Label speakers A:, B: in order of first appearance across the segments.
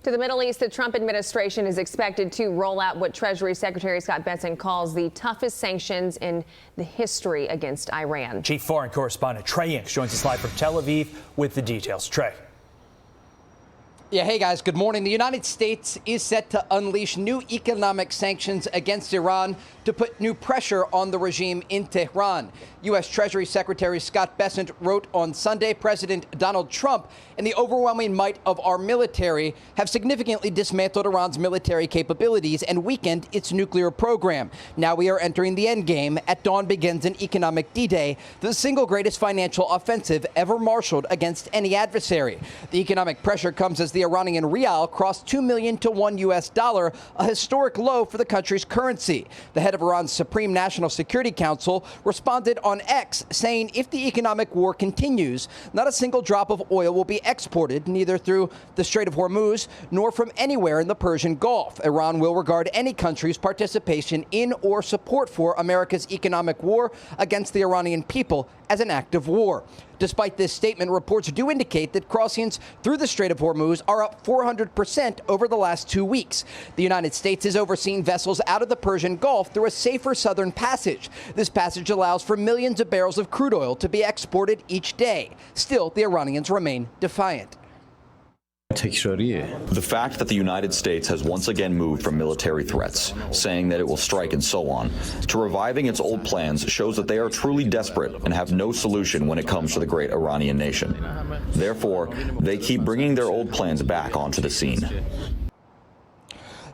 A: To the Middle East, the Trump administration is expected to roll out what Treasury Secretary Scott Bessent calls the toughest sanctions in the history against Iran.
B: Chief Foreign Correspondent Trey Yingst joins us live from Tel Aviv with the details. Trey.
C: Yeah, hey guys, good morning. The United States is set to unleash new economic sanctions against Iran to put new pressure on the regime in Tehran. U.S. Treasury Secretary Scott Bessent wrote on Sunday, President Donald Trump and the overwhelming might of our military have significantly dismantled Iran's military capabilities and weakened its nuclear program. Now we are entering the end game. At dawn begins an economic D-Day, the single greatest financial offensive ever marshaled against any adversary. The economic pressure comes as the Iranian rial crossed $2 million to $1 US, a historic low for the country's currency. The head of Iran's Supreme National Security Council responded on X, saying if the economic war continues, not a single drop of oil will be exported, neither through the Strait of Hormuz nor from anywhere in the Persian Gulf. Iran will regard any country's participation in or support for America's economic war against the Iranian people as an act of war. Despite this statement, reports do indicate that crossings through the Strait of Hormuz are up 400% over the last 2 weeks. The United States is overseeing vessels out of the Persian Gulf through a safer southern passage. This passage allows for millions of barrels of crude oil to be exported each day. Still, the Iranians remain defiant.
D: The fact that the United States has once again moved from military threats, saying that it will strike and so on, to reviving its old plans shows that they are truly desperate and have no solution when it comes to the great Iranian nation. Therefore, they keep bringing their old plans back onto the scene.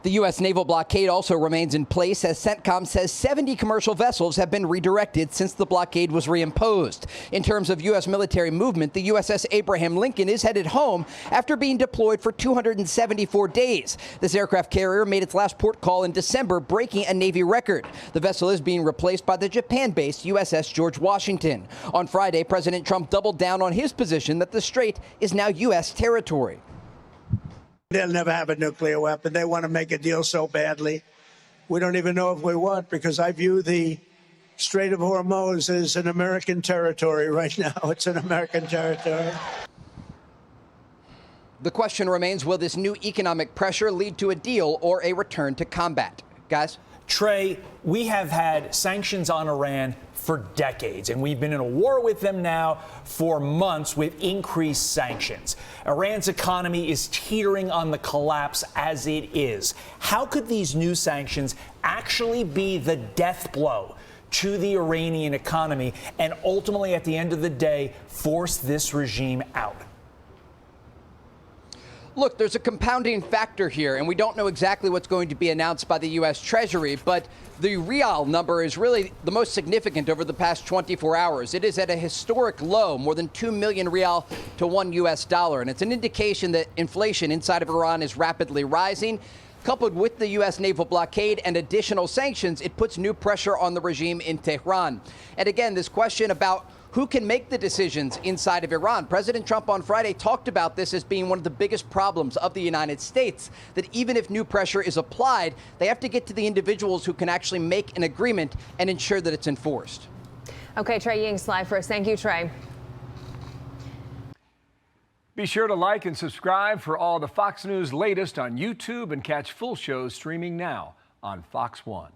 C: The U.S. naval blockade also remains in place as CENTCOM says 70 commercial vessels have been redirected since the blockade was reimposed. In terms of U.S. military movement, the USS Abraham Lincoln is headed home after being deployed for 274 days. This aircraft carrier made its last port call in December, breaking a Navy record. The vessel is being replaced by the Japan-based USS George Washington. On Friday, President Trump doubled down on his position that the strait is now U.S. territory.
E: They'll never have a nuclear weapon. They want to make a deal so badly. We don't even know if we want, because I view the Strait of Hormuz as an American territory right now. It's an American territory.
C: The question remains, will this new economic pressure lead to a deal or a return to combat? Guys?
B: Trey, we have had sanctions on Iran for decades, and we've been in a war with them now for months with increased sanctions. Iran's economy is teetering on the collapse as it is. How could these new sanctions actually be the death blow to the Iranian economy and ultimately, at the end of the day, force this regime out?
C: Look, there's a compounding factor here, and we don't know exactly what's going to be announced by the U.S. Treasury, but the rial number is really the most significant over the past 24 hours. It is at a historic low, more than 2 million rial to $1 US, and it's an indication that inflation inside of Iran is rapidly rising. Coupled with the U.S. naval blockade and additional sanctions, it puts new pressure on the regime in Tehran. And again, this question about who can make the decisions inside of Iran? President Trump on Friday talked about this as being one of the biggest problems of the United States, that even if new pressure is applied, they have to get to the individuals who can actually make an agreement and ensure that it's enforced.
A: Okay, Trey Yingst live for us. Thank you, Trey.
F: Be sure to like and subscribe for all the Fox News latest on YouTube and catch full shows streaming now on Fox One.